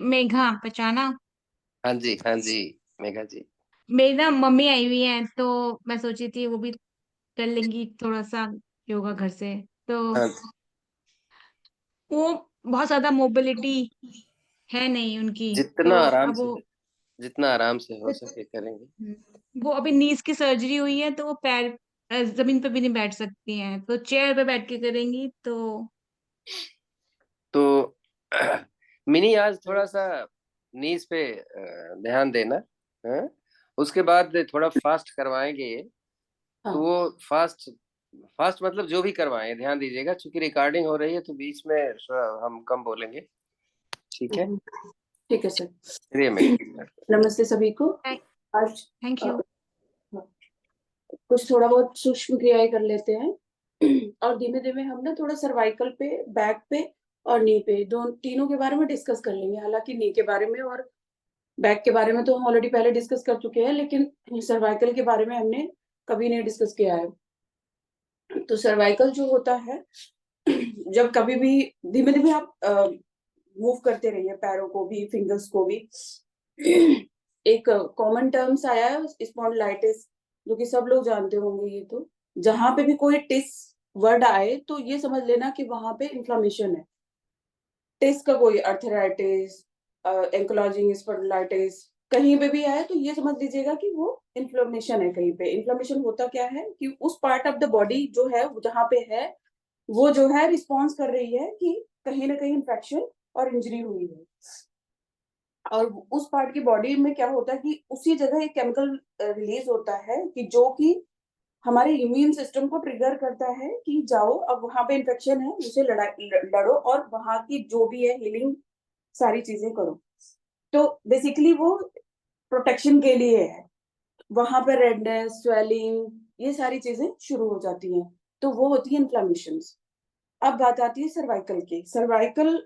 मेघा पहचाना। हाँ जी, हाँ जी, मेघा जी। मेरी ना मम्मी आई हुई है, तो मैं सोची थी वो भी कर लेंगी थोड़ा सा योगा घर से। तो हाँ, वो बहुत ज्यादा मोबिलिटी है नहीं उनकी। जितना तो आराम अब से, वो जितना आराम से हो सके करेंगे। वो अभी नीज की सर्जरी हुई है, तो वो पैर जमीन पे भी नहीं बैठ सकती हैं, तो चेयर पे बैठ के करेंगी। तो तो मिनी आज थोड़ा सा नीज पे ध्यान देना। हाँ? उसके बाद थोड़ा फास्ट करवाएंगे ये। तो हाँ। वो फास्ट, फास्ट मतलब जो भी करवाएं ध्यान दीजिएगा, क्योंकि रिकॉर्डिंग हो रही है तो बीच में हम कम बोलेंगे। ठीक है। हम्म, ठीक है सर। चलिए मैं नमस्ते सभी को। आज थैंक अ, यू। कुछ थोड़ा बहुत सूक्ष्म क्रियाएं कर लेते हैं और धीमे धीमे हम ना थोड़ा सर्वाइकल पे, बैक पे और नी पे, दोनों तीनों के बारे में डिस्कस कर लेंगे। हालांकि नी के बारे में और बैक के बारे में तो हम ऑलरेडी पहले डिस्कस कर चुके हैं, लेकिन सर्वाइकल के बारे में हमने कभी नहीं डिस्कस किया है। तो सर्वाइकल जो होता है, जब कभी भी धीमे धीमे आप मूव करते रहिए, पैरों को भी, फिंगर्स को भी। एक कॉमन टर्म्स आया है स्पॉन्डिलाइटिस, जो कि सब लोग जानते होंगे। ये तो जहां पे भी कोई टिस वर्ड आए तो ये समझ लेना कि वहां पे इन्फ्लामेशन है। टिस का कोई अर्थराइटिस, एंकलॉजिंग स्पॉन्डिलाइटिस कहीं पे भी आए तो ये समझ लीजिएगा कि वो इन्फ्लेमेशन है। कहीं पे इन्फ्लेमेशन होता क्या है कि उस पार्ट ऑफ द बॉडी जो है जहां पे है, वो जो है रिस्पॉन्स कर रही है कि कहीं ना कहीं इन्फेक्शन और इंजरी हुई है। और उस पार्ट की बॉडी में क्या होता है कि उसी जगह एक केमिकल रिलीज होता है कि जो कि हमारे इम्यून सिस्टम को ट्रिगर करता है कि जाओ, अब वहां पे इन्फेक्शन है, उसे लड़ो और वहां की जो भी है हीलिंग सारी चीजें करो। तो बेसिकली वो प्रोटेक्शन के लिए है। वहां पर रेडनेस, स्वेलिंग, ये सारी चीजें शुरू हो जाती हैं। तो वो होती है इन्फ्लेमेशन। अब बात आती है सर्वाइकल की। सर्वाइकल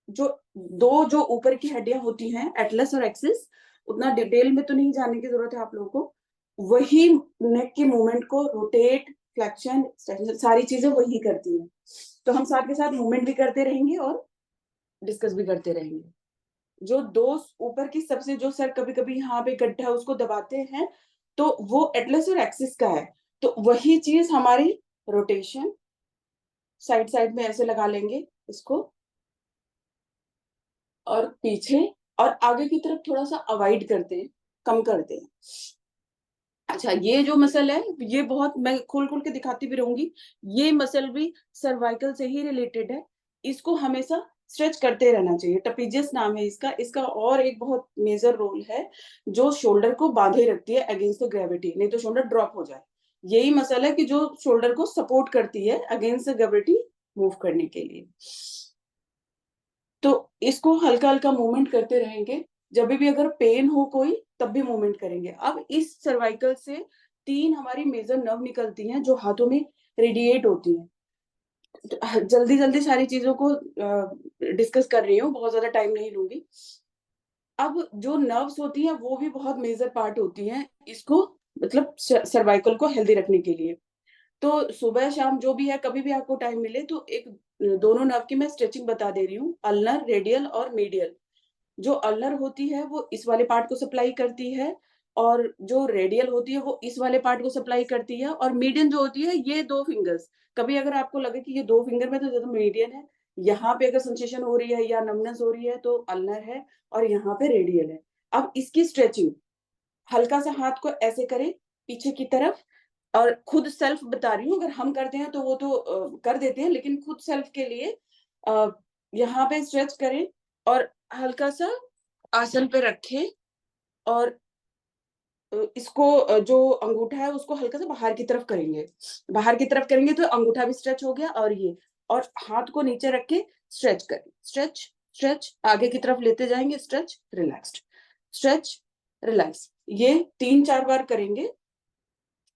जो दो जो ऊपर की हड्डियां होती हैं, एटलस और एक्सिस, उतना डिटेल में तो नहीं जानने की जरूरत है आप लोगों को। वही नेक के मूवमेंट को रोटेट, फ्लेक्शन, सारी चीजें वही करती हैं। तो हम साथ के साथ मूवमेंट भी करते रहेंगे और डिस्कस भी करते रहेंगे। जो दो ऊपर की सबसे, जो सर कभी कभी यहाँ पे गड्ढा है उसको दबाते हैं, तो वो एटलस और एक्सिस का है। तो वही चीज हमारी रोटेशन, साइड साइड में ऐसे लगा लेंगे इसको, और पीछे और आगे की तरफ थोड़ा सा अवॉइड करते हैं, कम करते हैं। अच्छा, ये जो मसल है, ये बहुत, मैं खोल खोल के दिखाती भी रहूंगी। ये मसल भी सर्वाइकल से ही रिलेटेड है। इसको हमेशा स्ट्रेच करते रहना चाहिए। टपीजियस नाम है इसका। इसका और एक बहुत मेजर रोल है, जो शोल्डर को बांधे रखती है अगेंस्ट द ग्रेविटी, नहीं तो शोल्डर ड्रॉप हो जाए। यही मसल है कि जो शोल्डर को सपोर्ट करती है अगेंस्ट द ग्रेविटी मूव करने के लिए। तो इसको हल्का हल्का मूवमेंट करते रहेंगे। जब भी अगर पेन हो कोई, तब भी मूवमेंट करेंगे। अब इस सर्वाइकल से तीन हमारी मेजर नर्व निकलती हैं जो हाथों में रेडिएट होती हैं। तो जल्दी जल्दी सारी चीजों को डिस्कस कर रही हूँ, बहुत ज्यादा टाइम नहीं लूंगी। अब जो नर्व्स होती हैं वो भी बहुत मेजर पार्ट होती हैं इसको, मतलब सर्वाइकल को हेल्दी रखने के लिए। तो सुबह शाम जो भी है, कभी भी आपको टाइम मिले तो एक दोनों नर्व की मैं स्ट्रेचिंग बता दे रही हूँ, अल्नर, रेडियल और मीडियल। जो अल्नर होती है वो इस वाले पार्ट को सप्लाई करती है, और जो रेडियल होती है वो इस वाले पार्ट को सप्लाई करती है, और मीडियन जो होती है ये दो फिंगर्स। कभी अगर आपको लगे कि ये दो फिंगर में तो ज्यादा मीडियन है, यहाँ पे अगर सेंसेशन हो रही है या नमनेस हो रही है तो अल्नर है, और यहाँ पे रेडियल है। अब इसकी स्ट्रेचिंग, हल्का सा हाथ को ऐसे करें पीछे की तरफ, और खुद सेल्फ बता रही हूँ, अगर हम करते हैं तो वो तो कर देते हैं, लेकिन खुद सेल्फ के लिए यहाँ पे स्ट्रेच करें और हल्का सा आसन पे रखें, और इसको जो अंगूठा है उसको हल्का सा बाहर की तरफ करेंगे। बाहर की तरफ करेंगे तो अंगूठा भी स्ट्रेच हो गया, और ये, और हाथ को नीचे रख के स्ट्रेच करें। स्ट्रेच, स्ट्रेच, आगे की तरफ लेते जाएंगे, स्ट्रेच, रिलैक्स्ड, स्ट्रेच, रिलैक्स। ये 3-4 बार करेंगे,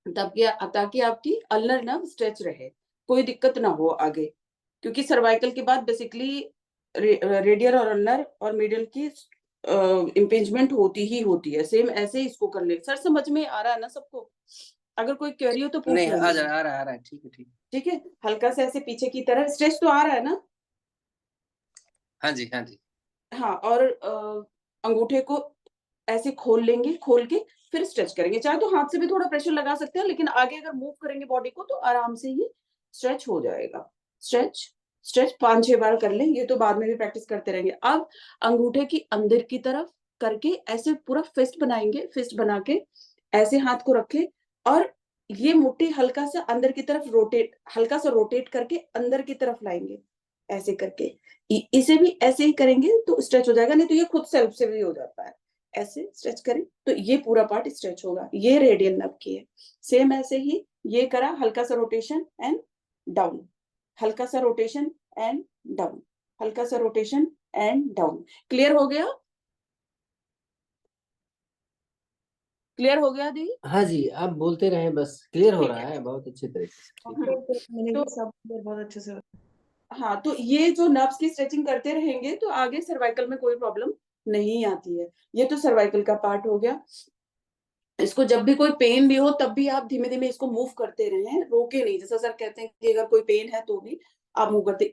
ताकि आपकी अल्नर नर्व स्ट्रेच रहे, कोई दिक्कत ना हो आगे। क्योंकि सर्वाइकल के बाद बेसिकली रेडियल और अल्नर और मिडिल की इम्पेंजमेंट होती ही होती है। सेम ऐसे ही इसको कर ले। सर समझ में आ रहा है ना सबको? अगर कोई क्वेरी हो तो पूछ नहीं, लेना। आ रहा है, ठीक है, ठीक है। ठीक है, हल्का से ऐसे पीछे की तरफ स्ट्रेच तो आ रहा है ना? हाँ जी, हाँ जी। हाँ, और अंगूठे को ऐसे खोल लेंगे, खोल के फिर स्ट्रेच करेंगे। चाहे तो हाथ से भी थोड़ा प्रेशर लगा सकते हैं, लेकिन आगे अगर मूव करेंगे बॉडी को तो आराम से ये स्ट्रेच हो जाएगा। स्ट्रेच, स्ट्रेच 5-6 बार कर लें, ये तो बाद में भी प्रैक्टिस करते रहेंगे। अब अंगूठे की अंदर की तरफ करके ऐसे पूरा फिस्ट बनाएंगे, फिस्ट बना के ऐसे हाथ को रखें और ये मुट्ठी हल्का सा अंदर की तरफ रोटेट, हल्का सा रोटेट करके अंदर की तरफ लाएंगे, ऐसे करके। इसे भी ऐसे ही करेंगे तो स्ट्रेच हो जाएगा, नहीं तो ये खुद सेल्फ से भी हो जाता है। ऐसे स्ट्रेच करें तो ये पूरा पार्ट स्ट्रेच होगा। ये रेडियल नर्व की है। सेम ऐसे ही ये करा, हल्का सा रोटेशन एंड डाउन, हल्का सा रोटेशन एंड डाउन, हल्का सा रोटेशन एंड डाउन। क्लियर हो गया? क्लियर हो गया दी? हाँ जी, आप बोलते रहे, बस क्लियर हो ठीक रहा है। है बहुत अच्छे तरीके से। ठीक है। तो सब बहुत अच्छे से। हाँ, तो ये जो नर्व्स की स्ट्रेचिंग करते रहेंगे तो आगे सर्वाइकल में कोई प्रॉब्लम नहीं आती है। ये तो सर्वाइकल का पार्ट हो गया। इसको जब भी कोई पेन भी हो तब भी आप धीमे धीमे इसको मूव करते रहें, रोके नहीं। जैसा सर कहते हैं कि अगर कोई पेन है तो भी आप मूव करते।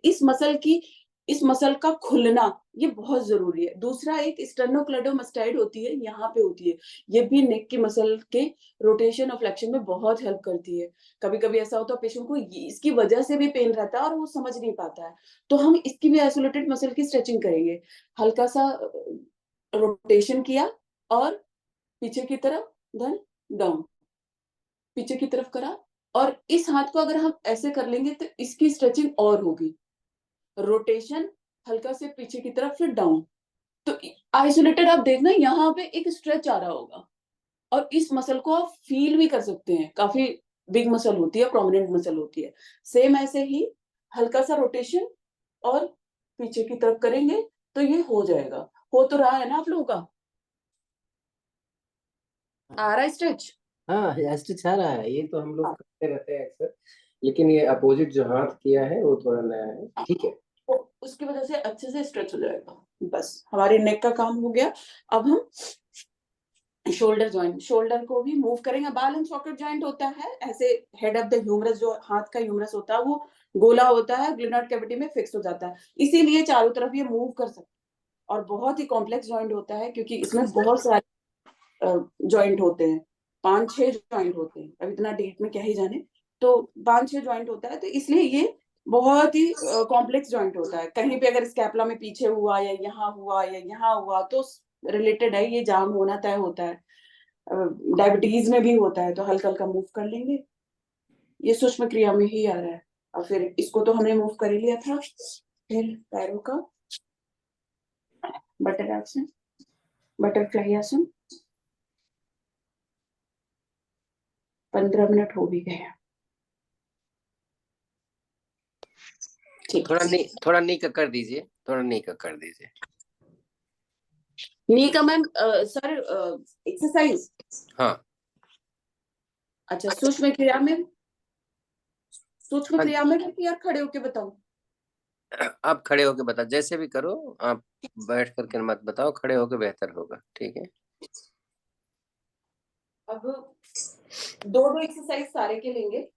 इस मसल का खुलना ये बहुत जरूरी है। दूसरा एक स्टर्नोक्लेडोमास्टाइड होती है, यहाँ पे होती है। ये भी नेक की मसल के रोटेशन और फ्लेक्शन में बहुत हेल्प करती है। कभी कभी ऐसा होता है पेशेंट को इसकी वजह से भी पेन रहता है और वो समझ नहीं पाता है, तो हम इसकी भी आइसोलेटेड मसल की स्ट्रेचिंग करेंगे। हल्का सा रोटेशन किया और पीछे की तरफ, देन डाउन, पीछे की तरफ करा। और इस हाथ को अगर हम ऐसे कर लेंगे तो इसकी स्ट्रेचिंग और होगी। रोटेशन, हल्का से पीछे की तरफ, फिर डाउन। तो आइसोलेटेड आप देखना यहाँ पे एक स्ट्रेच आ रहा होगा और इस मसल को आप फील भी कर सकते हैं। काफी बिग मसल होती है, प्रोमिनेंट मसल होती है। सेम ऐसे ही हल्का सा रोटेशन और पीछे की तरफ करेंगे तो ये हो जाएगा। हो तो रहा है ना आप लोगों का? आ रहा है स्ट्रेच? हाँ, स्टिच आ रहा है, ये तो हम लोग करते रहते हैं अक्सर, लेकिन ये अपोजिट जो हाथ किया है वो थोड़ा नया है। ठीक है। तो उसकी वजह से अच्छे से स्ट्रेच हो जाएगा। बस हमारे नेक का काम हो गया। अब हम शोल्डर जॉइंट, शोल्डर को भी मूव करेंगे। बाल एंड सॉकेट जॉइंट होता है ऐसे, हेड ऑफ द ह्यूमरस, जो हाथ का ह्यूमरस होता है वो गोला होता है, ग्लूनोड कैविटी में फिक्स हो जाता है, इसीलिए चारों तरफ ये मूव कर सकते हैं। और बहुत ही कॉम्प्लेक्स जॉइंट होता है क्योंकि इसमें बहुत सारे जॉइंट होते हैं, 5-6 जॉइंट होते हैं। अब इतना डीप में क्या ही जाने, तो 5-6 जॉइंट होता है, तो इसलिए ये बहुत ही कॉम्प्लेक्स जॉइंट होता है। कहीं पे अगर स्कैपुला में पीछे हुआ या यहाँ हुआ या यहाँ हुआ तो रिलेटेड है, ये जाम होना तय होता है। डायबिटीज में भी होता है, तो हल्का हल्का मूव कर लेंगे। ये सूक्ष्म क्रिया में ही आ रहा है। और फिर इसको तो हमने मूव कर ही लिया था। फिर पैरों का बटर आसन, बटरफ्लाई आसन। 15 मिनट हो भी गए। ठीक, थोड़ा नी का कर दीजिए, थोड़ा नी का कर दीजिए। नी का मैम सर एक्सरसाइज। हाँ अच्छा, सूक्ष्म क्रिया में, सूक्ष्म हाँ, क्रिया में कि यार खड़े होके बताऊं? आप खड़े होके बताओ, जैसे भी करो आप, बैठ करके मत बताओ, खड़े होके बेहतर होगा। ठीक है। अब दो दो एक्सरसाइज सारे के लेंगे,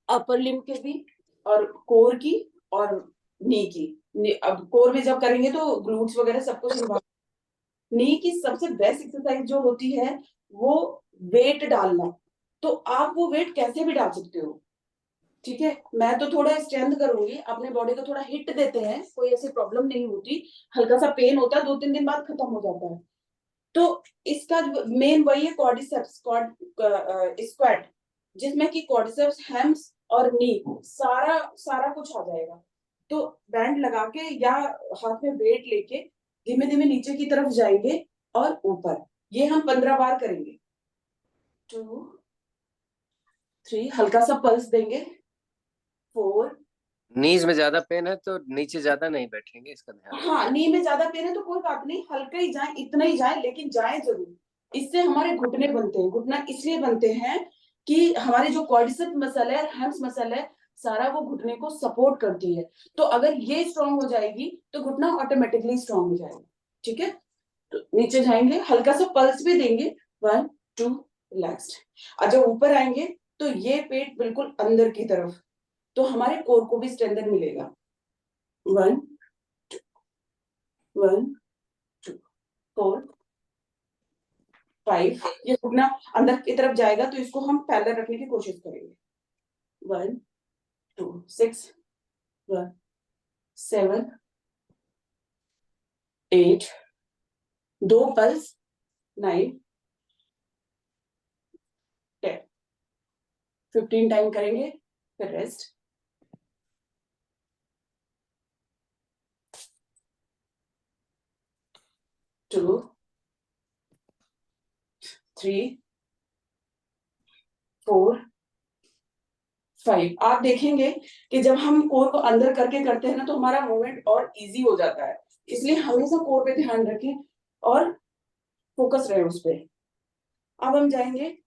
अपर लिम्ब के भी और कोर की और नी की। अब कोर में जब करेंगे तो ग्लूट्स वगैरह सब कुछ इन्वॉल्व। नी की सबसे बेस्ट एक्सरसाइज जो होती है वो वेट डालना। तो आप वो वेट कैसे भी डाल सकते हो। ठीक है, मैं तो थोड़ा स्ट्रेंथ करूंगी, अपने बॉडी को थोड़ा हिट देते हैं, कोई ऐसी प्रॉब्लम नहीं होती। हल्का सा पेन होता है, 2-3 दिन बाद खत्म हो जाता है। तो इसका मेन वही है, क्वाड्रिसेप्स स्क्वाट, जिसमें कि क्वाड्रिसेप्स, हैम्स और नी, सारा सारा कुछ आ जाएगा। तो बैंड लगा के या हाथ में वेट लेके धीमे धीमे नीचे की तरफ जाएंगे और ऊपर। ये हम 15 बार करेंगे। 2, 3, हल्का सा पल्स देंगे। 4, नीज में ज्यादा पेन है तो नीचे ज्यादा नहीं बैठेंगे, इसका ध्यान। हाँ, नी में ज्यादा पेन है तो कोई बात नहीं, हल्का ही जाए, इतना ही जाए, लेकिन जाए जरूर। इससे हमारे घुटने बनते हैं। घुटना इसलिए बनते हैं कि हमारे जो क्वाड्रिसेप मसल है, हैम्स मसल है, सारा वो घुटने को सपोर्ट करती है। तो अगर ये स्ट्रांग हो जाएगी तो घुटना ऑटोमेटिकली स्ट्रांग हो जाएगा। ठीक है, तो नीचे जाएंगे, हल्का सा पल्स भी देंगे। 1, 2, रिलैक्स्ड। और जब ऊपर आएंगे तो ये पेट बिल्कुल अंदर की तरफ, तो हमारे कोर को भी स्ट्रेंथन मिलेगा। 1, 1 2 4 5। ये घुटना अंदर की तरफ जाएगा तो इसको हम पैरेलल रखने की कोशिश करेंगे। 1 2 6 1 7 8 2 पल्स 9 10 15 टाइम करेंगे, फिर रेस्ट। टू 3 4 5। आप देखेंगे कि जब हम कोर को अंदर करके करते हैं ना तो हमारा मूवमेंट और इजी हो जाता है, इसलिए हमेशा कोर पे ध्यान रखें और फोकस रहे उस पे। अब हम जाएंगे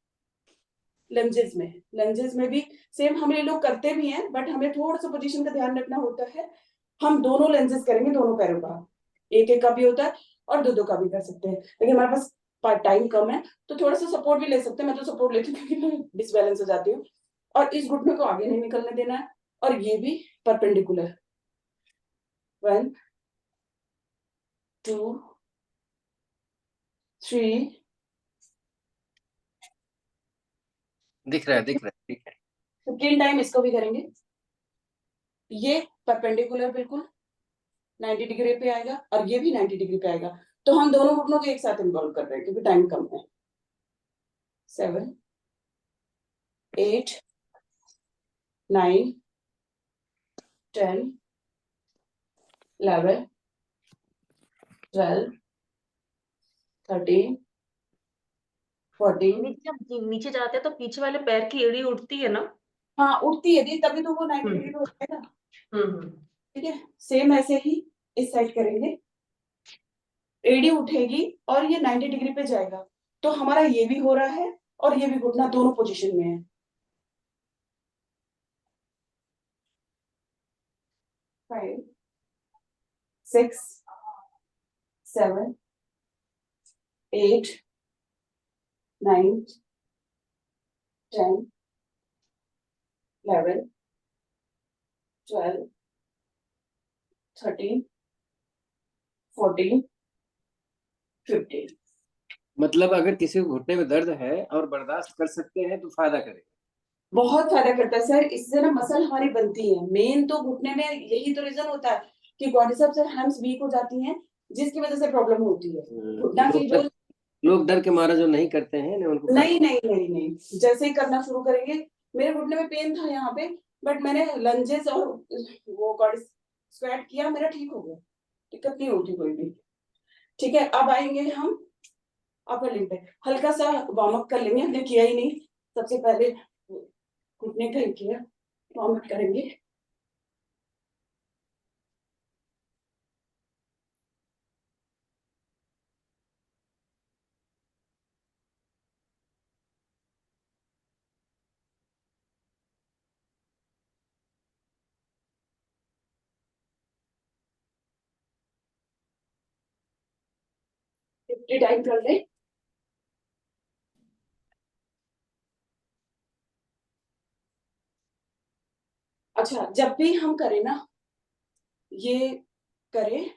लंजेस में। लंजेस में भी सेम हम ये लोग करते भी हैं, बट हमें थोड़ा सा पोजीशन का ध्यान रखना होता है। हम दोनों लंजेस करेंगे, दोनों पैरों का, एक एक का भी होता है और दो दो का भी कर सकते हैं, लेकिन हमारे पास टाइम कम है तो थोड़ा सा सपोर्ट भी ले सकते हैं। मैं तो सपोर्ट लेती हूँ क्योंकि मैं डिसबैलेंस हो जाती हूँ। और इस घुटने को आगे नहीं निकलने देना है, और ये भी परपेंडिकुलर। 1 2 3 दिख रहा है, दिख रहा है, ठीक है। 15 टाइम इसको भी करेंगे। ये परपेंडिकुलर बिल्कुल 90 डिग्री पे आएगा और ये भी 90 डिग्री पे आएगा, तो हम दोनों घुटनों को एक साथ इन्वॉल्व कर रहे हैं क्योंकि टाइम कम है। 7 8 9 10 11 12 13 14। जब नीचे जाते हैं तो पीछे वाले पैर की एड़ी उठती है ना? हाँ उठती है दी, तभी तो वो 90 डिग्री पे होता है ना। ठीक है, सेम ऐसे ही इस साइड करेंगे, एड़ी उठेगी और ये 90 डिग्री पे जाएगा, तो हमारा ये भी हो रहा है और ये भी घुटना दोनों पोजीशन में है। 5 6 7 8 9 10 11 12 13 14 15। मतलब अगर किसी को घुटने में दर्द है और बर्दाश्त कर सकते हैं तो फायदा करेगा। बहुत फायदा करता है सर, इससे ना मसल हमारी बनती है। मेन तो घुटने में यही तो रीजन होता है कि क्वाड्रिसेप्स और हैम्स वीक हो जाती हैं, जिसकी वजह से प्रॉब्लम होती है। घुटना की जो लोग डर के मारे जो नहीं करते हैं ना उनको नहीं नहीं नहीं नहीं, जैसे ही करना शुरू करेंगे, मेरे घुटने में पेन था यहाँ पे, बट मैंने लंजेस और वो स्क्वाट किया, मेरा ठीक हो गया, दिक्कत नहीं होती कोई भी। ठीक है, अब आएंगे हम अपर लिम्ब पे। हल्का सा वार्म अप कर लेंगे, हमने किया ही नहीं, सबसे पहले घुटने का ही किया, वार्म अप करेंगे। टाइम कर ले। अच्छा, जब भी हम करें ना, ये करें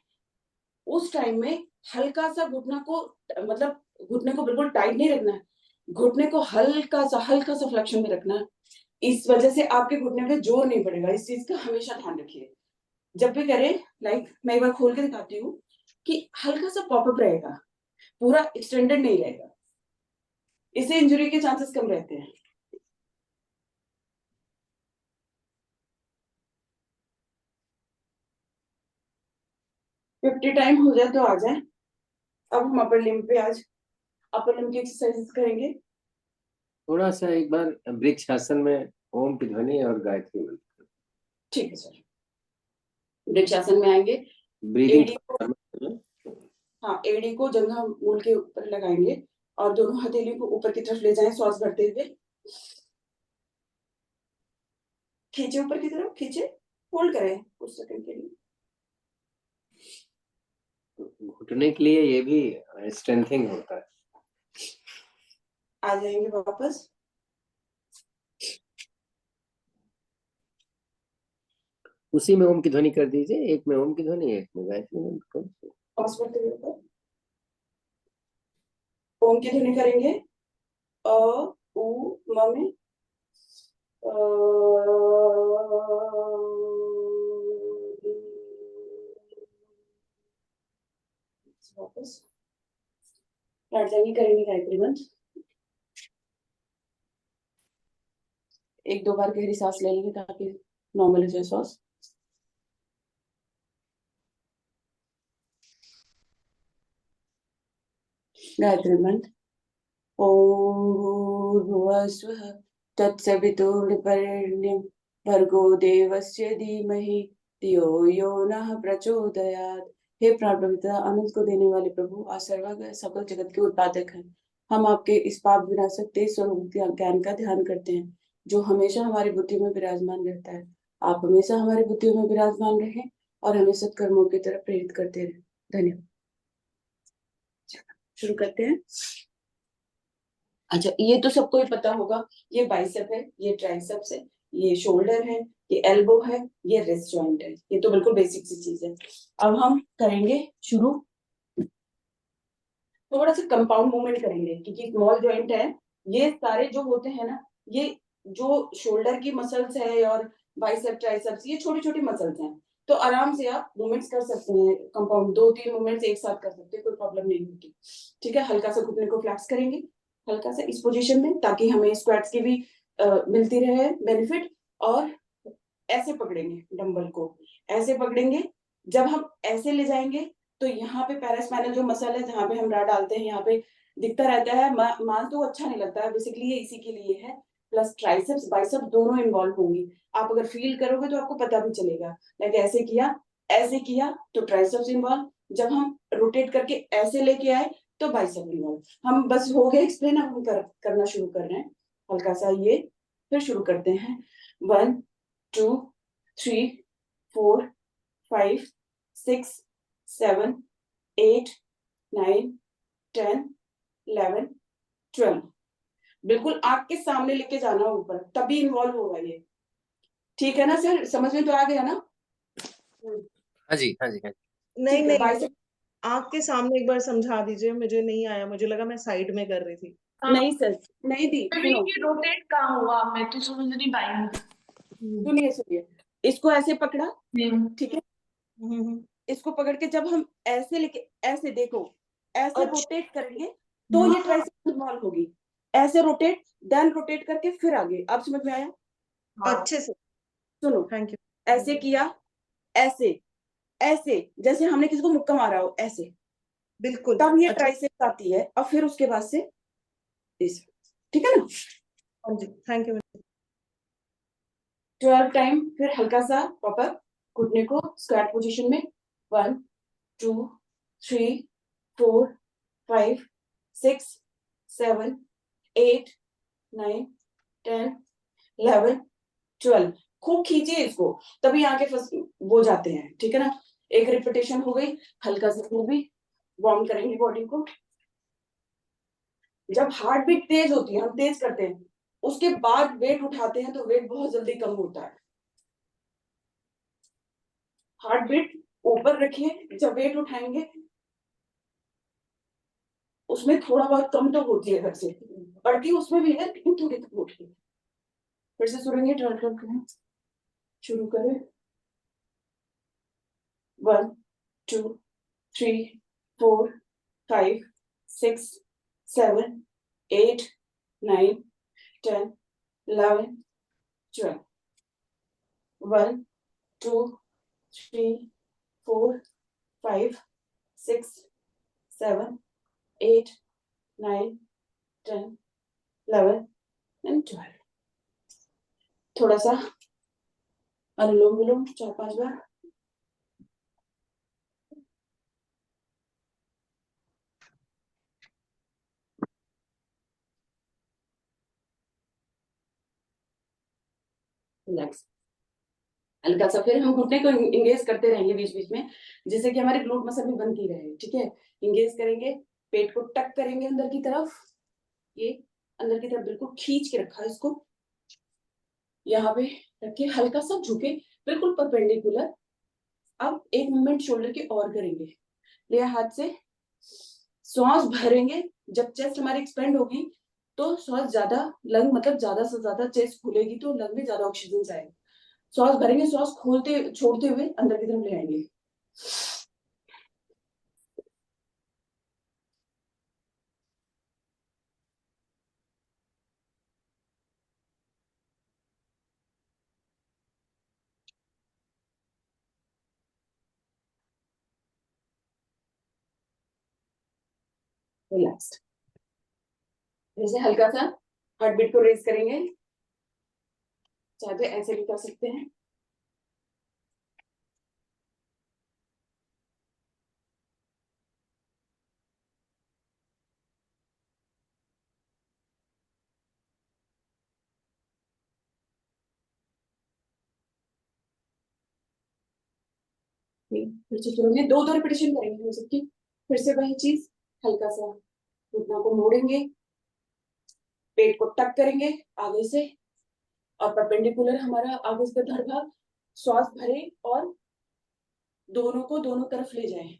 उस टाइम में हल्का सा घुटना को, मतलब घुटने को बिल्कुल टाइट नहीं रखना है, घुटने को हल्का सा फ्लेक्शन में रखना है। इस वजह से आपके घुटने पे जोर नहीं पड़ेगा, इस चीज का हमेशा ध्यान रखिए जब भी करें। लाइक मैं एक बार खोल के दिखाती हूँ कि हल्का सा पॉपअप रहेगा, पूरा एक्सटेंडेड नहीं रहेगा, इससे इंजरी के चांसेस कम रहते हैं। फिफ्टी टाइम हो जाए तो आ जाए। अब हम अपर लिम्ब पे आज अपर लिम्ब की एक्सरसाइजेस करेंगे। थोड़ा सा एक बार वृक्ष आसन में ओम की ध्वनि और गायत्री मंत्र। ठीक है सर, वृक्षासन में आएंगे, ब्रीदिंग। एडी को, हाँ एडी को जंघा मूल के ऊपर लगाएंगे और दोनों हथेली को ऊपर की तरफ ले जाएं, श्वास भरते हुए खींचे, ऊपर की तरफ खींचे, होल्ड करें कुछ सेकंड के लिए। घुटने के लिए ये भी स्ट्रेंथिंग होता है। आ जाएंगे वापस। उसी में ओम की ध्वनि कर दीजिए, एक में ओम की ध्वनि, एक में गायत्री मंत्र। पास करते हुए ऊपर ओम की ध्वनि करेंगे। अ उ म में वापस राजधानी करेंगे गायत्री मंत्र। एक दो बार गहरी सांस ले लेंगे ताकि नॉर्मल हो जाए सांस। गायत्री मंत्र। ओम भूर्भुवस्वः तत्सवितुर्वरेण्यं भर्गो देवस्य धीमहि धियो यो नः प्रचोदयात्। हे प्राण पवित्रता आनंद को देने वाले प्रभु, आज सर्वज्ञ सकल जगत के उत्पादक हैं, हम आपके इस पाप विनाशक तेज स्वरूप ज्ञान का ध्यान करते हैं जो हमेशा हमारी बुद्धि में विराजमान रहता है। आप हमेशा हमारी बुद्धि में विराजमान रहें और हमें सत्कर्मों की तरफ प्रेरित करते रहें। धन्यवाद। शुरू करते हैं। अच्छा, ये तो सबको ही पता होगा, ये बाइसेप है, ये ट्राइसेप्स है, ये शोल्डर है, ये एल्बो है, ये रिस्ट जॉइंट है। ये तो बिल्कुल बेसिक सी चीज है। अब हम करेंगे शुरू। थोड़ा सा कंपाउंड मूवमेंट करेंगे क्योंकि स्मॉल जॉइंट है। ये सारे जो होते हैं ना, ये जो शोल्डर की मसल्स है और बाइसेप ट्राइसेप्स, ये छोटी छोटी मसल्स हैं, तो आराम से आप मूवमेंट्स कर सकते हैं। कंपाउंड 2-3 मूवमेंट्स एक साथ कर सकते हैं, कोई प्रॉब्लम नहीं होगी। ठीक है, हल्का सा घुटने को फ्लैक्स करेंगे, हल्का सा इस पोजीशन में, ताकि हमें स्क्वाट्स की भी मिलती रहे बेनिफिट। और ऐसे पकड़ेंगे डंबल को, ऐसे पकड़ेंगे। जब हम ऐसे ले जाएंगे तो यहाँ पे पैरास्पाइनल जो मसल है, जहाँ पे हम राड डालते हैं, यहाँ पे दिखता रहता है। मांस तो अच्छा नहीं लगता है, बेसिकली ये इसी के लिए है। प्लस ट्राइसेप्स बाइसेप्स दोनों इन्वॉल्व होंगी। आप अगर फील करोगे तो आपको पता भी चलेगा। लाइक ऐसे किया तो ट्राइसेप्स इन्वॉल्व, जब हम रोटेट करके ऐसे लेके आए तो बाइसेप इन्वॉल्व। हम बस हो गया एक्सप्लेन, अब हम करना शुरू कर रहे हैं। हल्का सा ये, फिर शुरू करते हैं। 1 2 3 4 5 6 7 8 9 10 11 12। बिल्कुल आंख के सामने लेके जाना ऊपर, तभी इन्वॉल्व होगा ये। ठीक है ना सर, समझ में तो आ गया ना? हाँ जी, हाँ जी, हाँ जी। नहीं ठीक है, नहीं, बाइसेप आंख के सामने एक बार समझा दीजिए, मुझे नहीं आया, मुझे लगा मैं साइड में कर रही थी। नहीं सर, नहीं दी, सुनो, रोटेट कहाँ हुआ, मैं तो समझ नहीं पाई। सुनिए, इसको ऐसे पकड़ा, ठीक है, हम्म। इसको पकड़ के जब हम ऐसे लेके, ऐसे देखो, ऐसे अच्छा। रोटेट करेंगे तो ये ट्राइसेप्स इन्वॉल्व होगी। ऐसे रोटेट, देन रोटेट करके फिर आगे। आप समझ में आया? अच्छे से। सुनो, थैंक यू। ऐसे किया, ऐसे ऐसे, जैसे हमने किसी को मुक्का मारा हो, ऐसे, बिल्कुल। तब ये अच्छा। ट्राइसेप्स आती है। और फिर उसके बाद से इस, ठीक है ना? हाँ जी, थैंक यू। 12 टाइम। फिर हल्का सा प्रॉपर घुटने को स्क्वाट पोजीशन में। 1 2 3 4 5 6 7 8 9 10 11 12। खूब खींचिए इसको, तभी आगे फंस वो जाते हैं। ठीक है ना? एक रिपीटेशन हो गई। हल्का सा फिर भी वार्म करेंगे बॉडी को। जब हार्ट बीट तेज होती है, हम तेज करते हैं, उसके बाद वेट उठाते हैं तो वेट बहुत जल्दी कम होता है। हार्ट बीट ऊपर रखिए, जब वेट उठाएंगे उसमें थोड़ा बहुत कम तो होती है, वैसे बढ़ती उसमें भी है, लेकिन थोड़ी कम होती है। फिर से सुनेंगे, शुरू करें। 1 2 3 4 5 6 7 8 9 10 11 12। 1 2 3 4 5 6 7 8 9 10 11 and 12। थोड़ा सा अनुलोम विलोम 4-5 बार। रिलैक्स, हल्का सा फिर हम घुटने को इंगेज करते रहेंगे बीच बीच में, जिससे कि हमारी ग्लूट मसल भी बनती रहे। ठीक है, इंगेज करेंगे, पेट को टक करेंगे अंदर की तरफ, ये अंदर की तरफ बिल्कुल खींच के रखा है इसको, यहाँ पे रखे, हल्का सा झुके, बिल्कुल परपेंडिकुलर। अब एक मूवमेंट शोल्डर के और करेंगे, लिया हाथ से, सांस भरेंगे। जब चेस्ट हमारी एक्सपेंड होगी तो सांस ज्यादा, लंग मतलब ज्यादा से ज्यादा चेस्ट खुलेगी तो लंग में ज्यादा ऑक्सीजन जाएगा। सांस भरेंगे, सांस खोलते छोड़ते हुए अंदर की तरफ ले आएंगे। रिलैक्स्ड। जैसे हल्का सा हार्ट बीट को रेज करेंगे, चाहे तो ऐसे भी कर सकते हैं। फिर से छोड़ेंगे, दो दो रिपीटेशन करेंगे हम सबकी। फिर से वही चीज, हल्का सा घुटना को मोड़ेंगे, पेट को टक करेंगे आगे से, और परपेंडिकुलर हमारा आगे से धड़ भाग, श्वास भरे और दोनों को दोनों तरफ ले जाएं।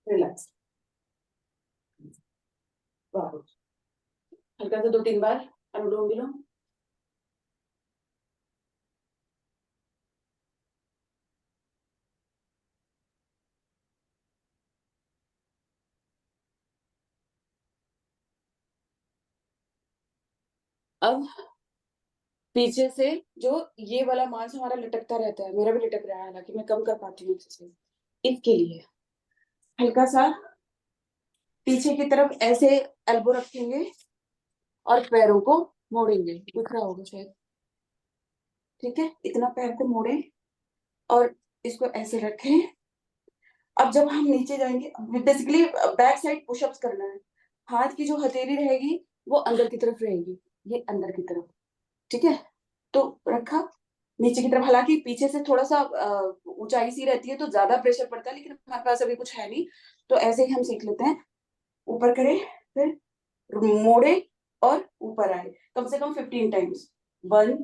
रिलैक्स। हल्का सा 2-3 बार अनुलोम विलोम। अब पीछे से जो ये वाला मांस हमारा लटकता रहता है, मेरा भी लटक रहा है, हालांकि मैं कम कर पाती हूँ एक्सरसाइज, इसके लिए हल्का सा पीछे की तरफ ऐसे एल्बो रखेंगे और पैरों को मोड़ेंगे। दिख रहा होगा शायद, ठीक है, इतना पैर को मोड़े और इसको ऐसे रखें। अब जब हम नीचे जाएंगे, बेसिकली बैक साइड पुशअप्स करना है। हाथ की जो हथेली रहेगी वो अंदर की तरफ रहेगी, ये अंदर की तरफ, ठीक है। तो रखा नीचे की तरफ, हालांकि पीछे से थोड़ा सा ऊंचाई सी रहती है तो ज्यादा प्रेशर पड़ता है, लेकिन हमारे पास अभी कुछ है नहीं तो ऐसे ही हम सीख लेते हैं। ऊपर करें, फिर मोड़े और ऊपर आए, कम से कम 15 टाइम्स। 1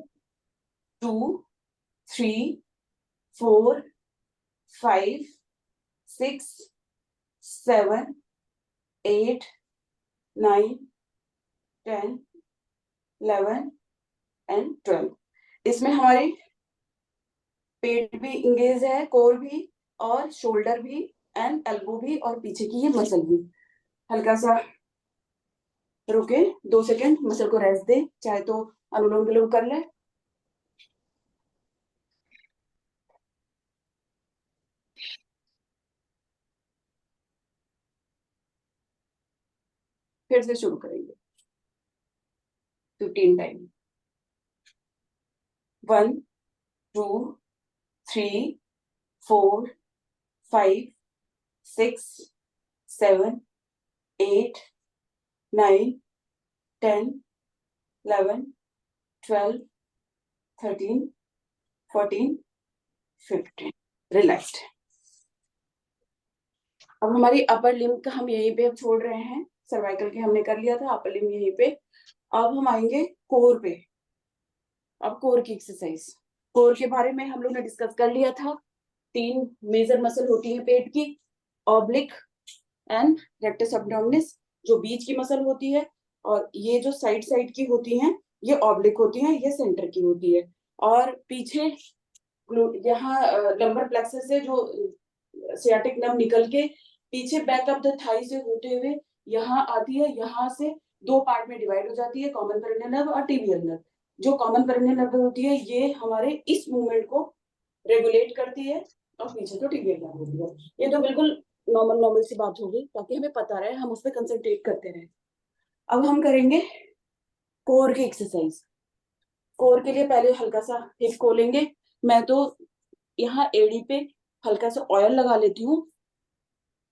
2 3 4 5 6 7 8 9 10 11 एंड 12। इसमें हमारी पेट भी इंगेज है, कोर भी और शोल्डर भी एंड एल्बो भी और पीछे की ये मसल भी। हल्का सा रुके 2 सेकेंड, मसल को रेस्ट दे, चाहे तो अनुलोम विलोम कर ले। फिर से शुरू करेंगे 15 टाइम। 1 2 3 4 5 6 7 8 9 10 11 12 13 14 15। रिलैक्स्ड। अब हमारी अपर लिम्ब का हम यहीं पे अब छोड़ रहे हैं, सर्वाइकल के हमने कर लिया था, अपर लिम्ब यहीं पे। अब हम आएंगे कोर पे। अब कोर की एक्सरसाइज, कोर के बारे में हम लोग ने डिस्कस कर लिया था। 3 मेजर मसल होती है पेट की, ऑब्लिक एंड रेक्टस एब्डोमिनिस, जो बीच की मसल होती है, और ये जो साइड साइड की होती हैं ये ऑब्लिक होती हैं, ये सेंटर की होती है। और पीछे यहाँ लंबर प्लेक्सस से जो सियाटिक नर्व निकल के पीछे बैक ऑफ द थाई से होते हुए यहाँ आती है, यहाँ से 2 पार्ट में डिवाइड हो जाती है, कॉमन पेरिनियल नर्व और टिबियल नर्व। जो कॉमन पेरिनियल नर्व होती है ये हमारे इस मूवमेंट को रेगुलेट करती है, और पीछे तो टिबियल नर्व होती है। ये तो बिल्कुल नॉर्मल सी बात होगी, ताकि हमें पता रहे, हम उस पर कंसंट्रेट करते रहे। अब हम करेंगे कोर की एक्सरसाइज। कोर के लिए पहले हल्का सा हिप खोलेंगे। मैं तो यहाँ एड़ी पे हल्का सा ऑयल लगा लेती हूँ।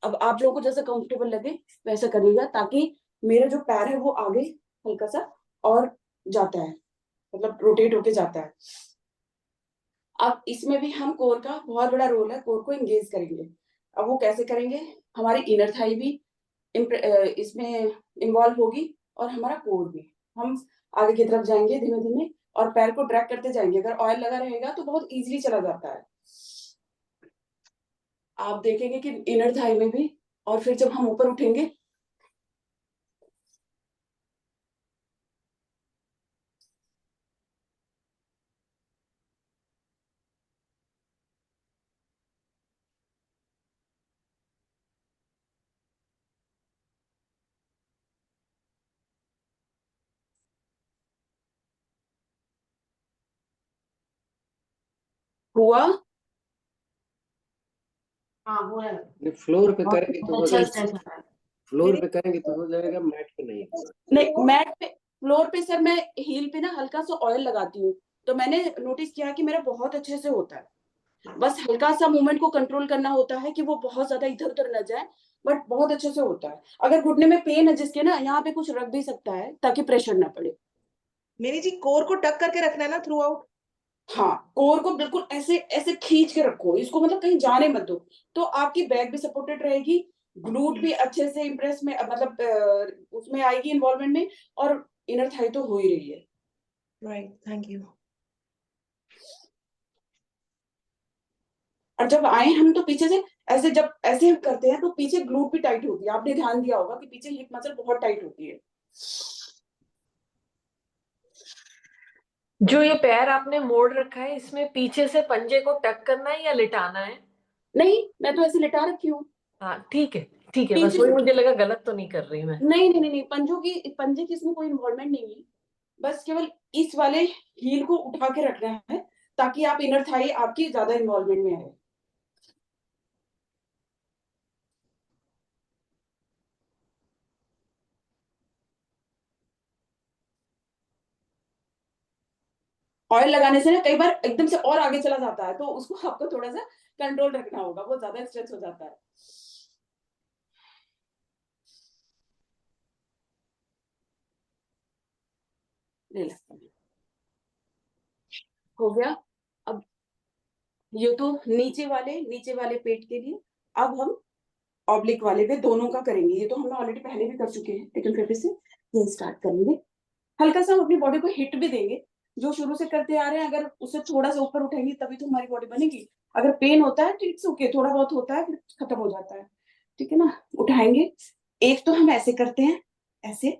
अब आप लोगों को जैसा कंफर्टेबल लगे वैसा करिएगा, ताकि मेरा जो पैर है वो आगे हल्का सा और जाता है। मतलब रोटेट होके जाता है। अब इसमें भी हम कोर का बहुत बड़ा रोल है, कोर को एंगेज करेंगे। अब वो कैसे करेंगे, हमारी इनर थाई भी इसमें इन्वॉल्व होगी और हमारा कोर भी। हम आगे की तरफ जाएंगे धीमे धीमे और पैर को ड्रैग करते जाएंगे। अगर ऑयल लगा रहेगा तो बहुत इजीली चला जाता है। आप देखेंगे कि इनर थाई में भी, और फिर जब हम ऊपर उठेंगे हुआ। हाँ हो रहा है। फ्लोर पे करेंगे तो हो अच्छा जाएगा, स्ट्रेच हो रहा है। फ्लोर पे करेंगे तो हो जाएगा, मैट पे नहीं होगा। नहीं, मैट पे, फ्लोर पे सर मैं हील पे ना हल्का सा ऑयल लगाती हूँ, तो मैंने नोटिस किया कि मेरा बहुत अच्छे से होता है। बस हल्का सा मूवमेंट को कंट्रोल करना होता है कि वो बहुत ज्यादा इधर उधर न जाए, बट बहुत अच्छे से होता है। अगर घुटने में पेन है जिसके ना, यहाँ पे कुछ रख भी सकता है ताकि प्रेशर ना पड़े। मेरी जी कोर को टक करके रखना है ना थ्रू आउट। हाँ, कोर को बिल्कुल ऐसे ऐसे खींच के रखो इसको, मतलब कहीं जाने मत दो, तो आपकी बैक भी सपोर्टेड रहेगी, ग्लूट भी अच्छे से इम्प्रेस में, मतलब उसमें आएगी इन्वॉल्वमेंट में, और इनर थाई तो हो ही रही है। Right, thank you. और जब आए हम तो पीछे से ऐसे, जब ऐसे हम करते हैं तो पीछे ग्लूट भी टाइट होती है। आपने ध्यान दिया होगा कि पीछे हिप मसल बहुत टाइट होती है। जो ये पैर आपने मोड़ रखा है, इसमें पीछे से पंजे को टक करना है या लिटाना है? नहीं, मैं तो ऐसे लिटा रखी हूँ। हाँ ठीक है, ठीक है, बस पीछे वही से मुझे लगा गलत तो नहीं कर रही मैं। नहीं नहीं नहीं नहीं, पंजे की इसमें कोई इन्वॉल्वमेंट नहीं है। बस केवल इस वाले हील को उठा के रखना है ताकि आप इनर थाई आपकी ज्यादा इन्वॉल्वमेंट में आए। ऑयल लगाने से ना कई बार एकदम से और आगे चला जाता है, तो उसको आपको थोड़ा सा कंट्रोल रखना होगा, वो ज्यादा स्ट्रेच हो जाता है। रिलैक्स हो गया। अब ये तो नीचे वाले पेट के लिए। अब हम ऑब्लिक वाले पे दोनों का करेंगे। ये तो हमने ऑलरेडी पहले भी कर चुके हैं, लेकिन फिर से ये स्टार्ट करेंगे। हल्का सा हम अपनी बॉडी को हिट भी देंगे, जो शुरू से करते आ रहे हैं। अगर उसे थोड़ा सा ऊपर उठाएंगे तभी तो हमारी बॉडी बनेगी। अगर पेन होता है तो इट्स ओके, थोड़ा बहुत होता है फिर खत्म हो जाता है, ठीक है ना। उठाएंगे, एक तो हम ऐसे करते हैं, ऐसे,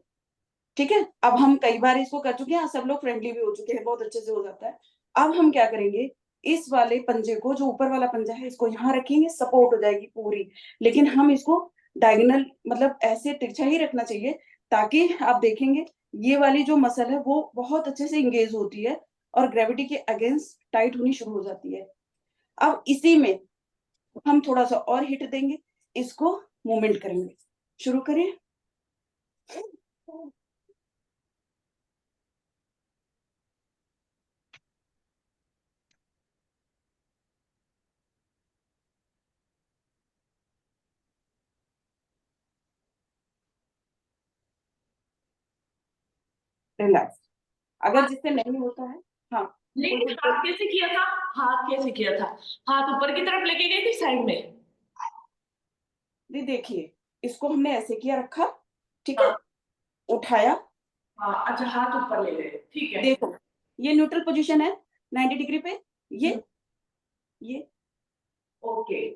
ठीक है। अब हम कई बार इसको कर चुके हैं, सब लोग फ्रेंडली भी हो चुके हैं, बहुत अच्छे से हो जाता है। अब हम क्या करेंगे, इस वाले पंजे को, जो ऊपर वाला पंजा है, इसको यहाँ रखेंगे, सपोर्ट हो जाएगी पूरी। लेकिन हम इसको डायगोनल, मतलब ऐसे तिरछा ही रखना चाहिए, ताकि आप देखेंगे ये वाली जो मसल है वो बहुत अच्छे से इंगेज होती है और ग्रेविटी के अगेंस्ट टाइट होनी शुरू हो जाती है। अब इसी में हम थोड़ा सा और हिट देंगे, इसको मूवमेंट करेंगे। शुरू करें। रिलैक्स। अगर जिससे नहीं होता है, हाँ, लेकिन हाथ कैसे किया था? हाथ कैसे किया था? हाथ ऊपर की तरफ लेके गई थी साइड में? ये देखिए, इसको हमने ऐसे किया, रखा, ठीक है, उठाया। हाँ अच्छा, हाथ ऊपर ले गए, ठीक है। देखो, ये न्यूट्रल पोजीशन है 90 डिग्री पे, ये ओके,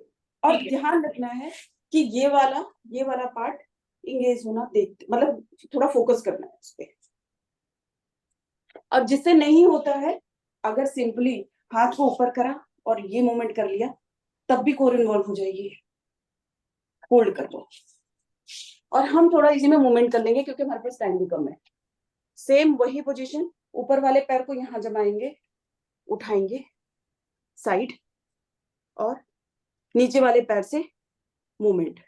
और ठीक है। ध्यान रखना है कि ये वाला पार्ट इंगेज होना, देख, मतलब थोड़ा फोकस करना है इस पे। अब जिससे नहीं होता है, अगर सिंपली हाथ को ऊपर करा और ये मूवमेंट कर लिया, तब भी कोर इन्वॉल्व हो जाएगी। होल्ड कर दो और हम थोड़ा इसी में मूवमेंट कर लेंगे क्योंकि हमारे पास टाइम भी कम है। सेम वही पोजीशन, ऊपर वाले पैर को यहाँ जमाएंगे, उठाएंगे साइड, और नीचे वाले पैर से मूवमेंट।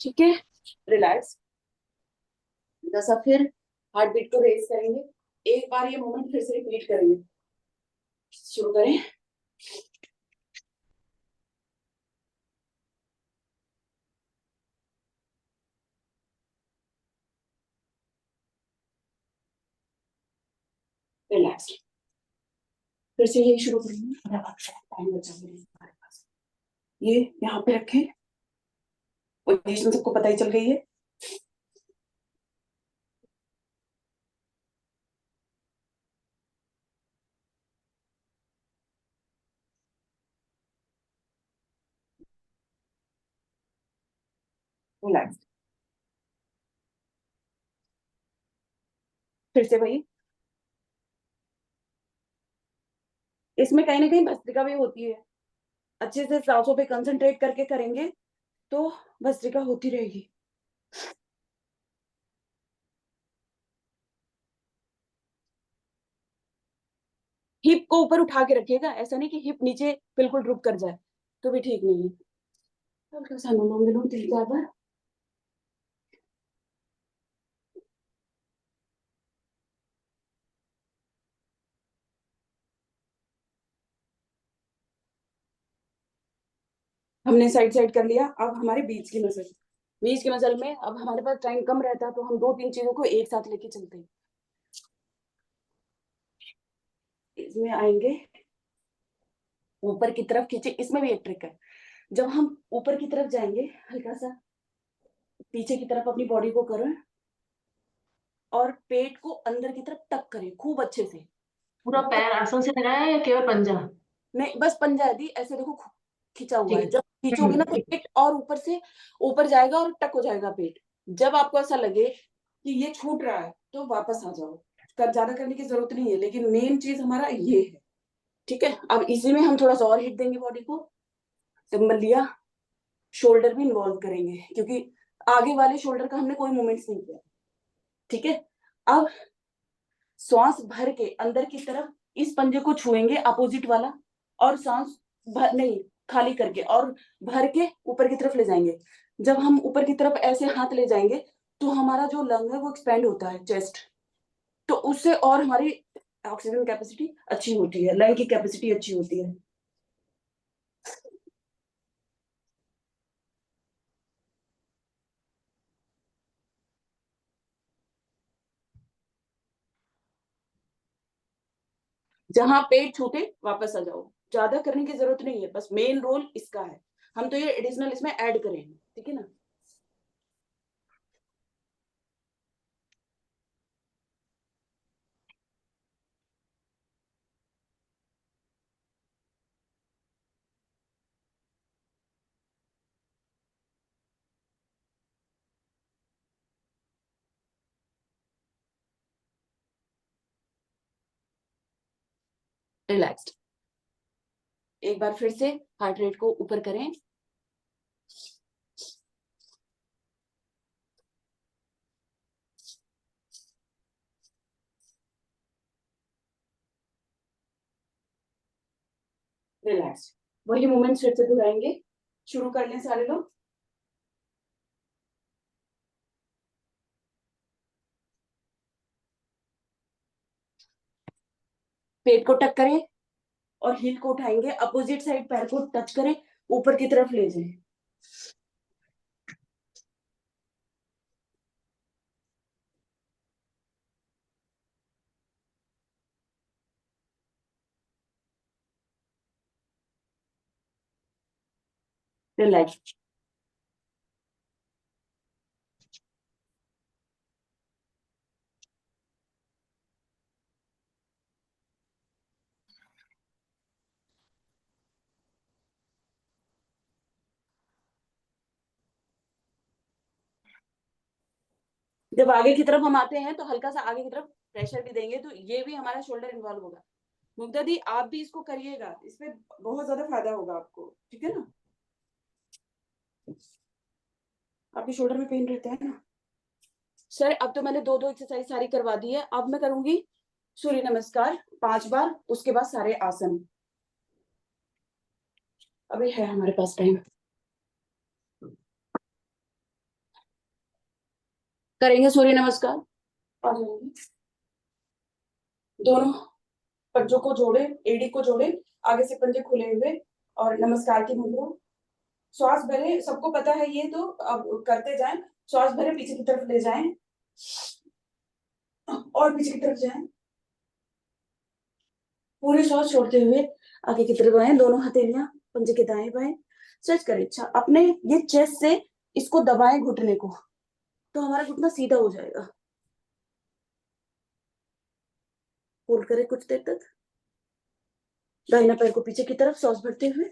ठीक है, रिलैक्स। जैसा फिर हार्ट बीट को रेज करेंगे, एक बार ये मूवमेंट फिर से रिपीट करेंगे। शुरू करें। रिलैक्स। फिर से यही शुरू करेंगे। टाइम बचा हमारे पास, ये यहाँ पे रखें। पोजीशन सबको पता ही चल गई है। रिलैक्स। फिर से वही, इसमें कहीं ना कहीं भस्त्रिका भी होती है। अच्छे से सांसों पे कंसंट्रेट करके करेंगे तो भस्त्रिका होती रहेगी। हिप को ऊपर उठा के रखिएगा, ऐसा नहीं कि हिप नीचे बिल्कुल ड्रूप कर जाए, तो भी ठीक नहीं है। हल्का सा अनुलोम विलोम 3-4 बार। हमने साइड साइड कर लिया, अब हमारे बीच की मसल। बीच की मसल में अब हमारे पास टाइम कम रहता है तो हम 2-3 चीजों को एक साथ लेके चलते हैं। इसमें आएंगे, ऊपर की तरफ खींचे। इसमें भी एक ट्रिक है, जब हम ऊपर की तरफ जाएंगे हल्का सा पीछे की तरफ अपनी बॉडी को करें और पेट को अंदर की तरफ टक करें खूब अच्छे से। पूरा पैर आसन से लगाया है या केवल पंजा? नहीं, बस पंजा दी ऐसे देखो खींचा हुआ है। ठीक। जब खींचोगे ना तो पेट और ऊपर से ऊपर जाएगा और टक हो जाएगा पेट। जब आपको ऐसा लगे कि ये छूट रहा है तो वापस आ जाओ। ज्यादा करने की जरूरत नहीं है, लेकिन मेन चीज हमारा ये है। ठीक है, अब इसी में हम थोड़ा सा और हिट देंगे बॉडी को। डंबल लिया, शोल्डर भी इन्वॉल्व करेंगे क्योंकि आगे वाले शोल्डर का हमने कोई मूवमेंट्स नहीं किया। ठीक है, अब श्वास भर के अंदर की तरफ इस पंजे को छुएंगे अपोजिट वाला, और सांस भर नहीं खाली करके और भर के ऊपर की तरफ ले जाएंगे। जब हम ऊपर की तरफ ऐसे हाथ ले जाएंगे तो हमारा जो लंग है वो एक्सपेंड होता है, चेस्ट, तो उससे और हमारी ऑक्सीजन कैपेसिटी अच्छी होती है, लंग की कैपेसिटी अच्छी होती है। जहां पेट छूटे वापस आ जाओ, ज्यादा करने की जरूरत नहीं है, बस मेन रोल इसका है। हम तो ये एडिशनल इसमें ऐड करेंगे, ठीक है ना। रिलैक्स्ड। एक बार फिर से हार्ट रेट को ऊपर करें। रिलैक्स। वही मूवमेंट फिर से दोहराएंगे। शुरू कर लें सारे लोग। पेट को टक करें और हील को उठाएंगे, अपोजिट साइड पैर को टच करें, ऊपर की तरफ ले जाएं। रिलैक्स। जब आगे की तरफ हम आते हैं तो हल्का सा आगे की तरफ प्रेशर भी देंगे, तो ये भी हमारा शोल्डर इन्वॉल्व होगा। मुग्धा दी आप भी इसको करिएगा, इसमें बहुत ज्यादा फायदा होगा आपको, ठीक है ना। आपके शोल्डर में पेन रहता है ना सर। अब तो मैंने 2-2 एक्सरसाइज सारी करवा दी है, अब मैं करूंगी सूर्य नमस्कार 5 बार, उसके बाद सारे आसन। अभी है हमारे पास टाइम। करेंगे सूर्य नमस्कार। आ जाएंगे, दोनों पंजों को जोड़े, एडी को जोड़े, आगे से पंजे खुले हुए और नमस्कार की मुद्रा। श्वास भरे, सबको पता है ये, तो अब करते जाएं। श्वास भरे, पीछे की तरफ ले जाएं और पीछे की तरफ जाएं। पूरी श्वास छोड़ते हुए आगे की तरफ आए, दोनों हथेलियां पंजे के दाएं बाएं स्ट्रेच करें। अच्छा, अपने ये चेस्ट से इसको दबाएं घुटने को, तो हमारा घुटना सीधा हो जाएगा। होल्ड करें कुछ देर तक। दाहिना पैर को पीछे की तरफ सांस भरते हुए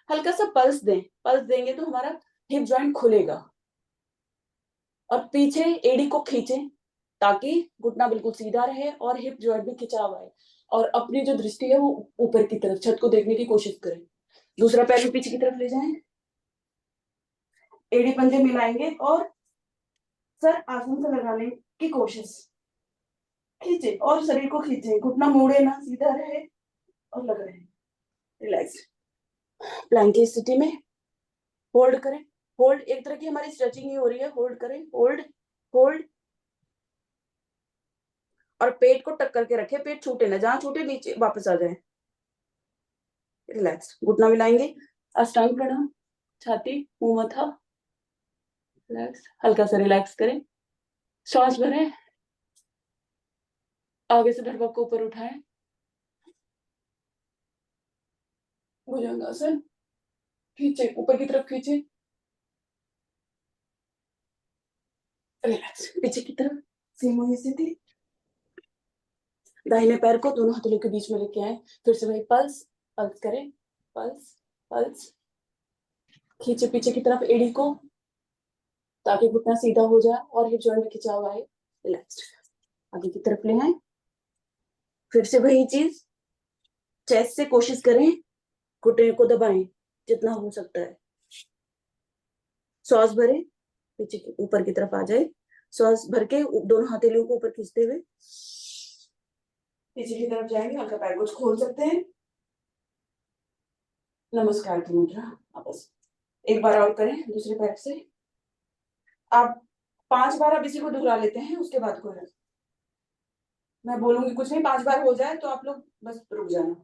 हल्का सा पल्स दें। पल्स देंगे तो हमारा हिप जॉइंट खुलेगा और पीछे एडी को खींचें ताकि घुटना बिल्कुल सीधा रहे और हिप जॉइंट भी खिंचा हुआ है। और अपनी जो दृष्टि है वो ऊपर की तरफ, छत को देखने की कोशिश करें। दूसरा पैर भी पीछे की तरफ ले जाएं, एडी पंजे मिलाएंगे और सर आसन से लगाने की कोशिश। खींचे और शरीर को खींचे, घुटना मोड़े ना, सीधा रहे और लग रहे। रिलैक्स। प्लैंक की स्थिति में होल्ड करें। होल्ड, एक तरह की हमारी स्ट्रेचिंग ही हो रही है। होल्ड करें, होल्ड होल्ड, और पेट को टक करके रखें, पेट छूटे ना, जहां छूटे नीचे वापस आ जाए। रिलैक्स। घुटना मिलाएंगे, अष्टांग प्रणाम, छाती, मुंह, मथा। रिलैक्स, हल्का सा रिलैक्स करें। श्वास भरें, आगे से धड़पक को ऊपर उठाएं, भुजंगासन। खींचे, ऊपर की तरफ खींचे। रिलैक्स, पीछे की तरफ सेम वही स्थिति। दाहिने पैर को दोनों हथेलियों के बीच में लेके आए, फिर से वही पल्स। पल्स करें, पल्स पल्स। खींचे पीछे की तरफ एड़ी को ताकि घुटना सीधा हो जाए और हिप जॉइंट में खिंचाव आए। रिलैक्स, आगे की तरफ ले आए, फिर से वही चीज। चेस्ट से कोशिश करें, घुटने को दबाएं जितना हो सकता है। श्वास भरे, पीछे ऊपर की तरफ आ जाए। श्वास भर के दोनों हथेलियों को ऊपर खींचते हुए पीछे की तरफ जाएंगे। हल्का पैर को खोल सकते हैं। नमस्कार की मुद्रा वापस। एक बार और करें दूसरे पैर से। आप 5 बार अब इसी को दोहरा लेते हैं, उसके बाद को है। मैं बोलूंगी कुछ नहीं, 5 बार हो जाए तो आप लोग बस रुक जाना।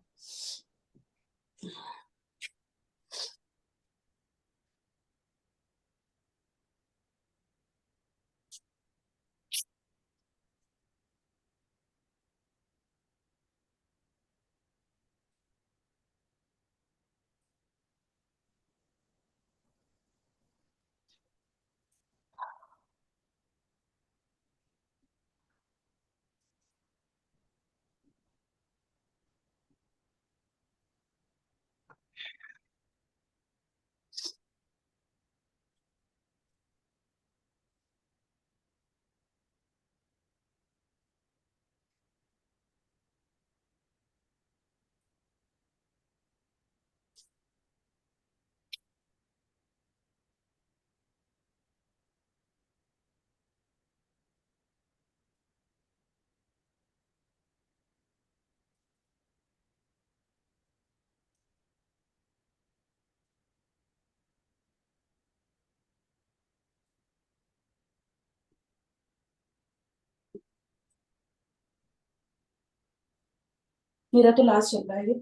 मेरा तो लास्ट चल रहा है ये।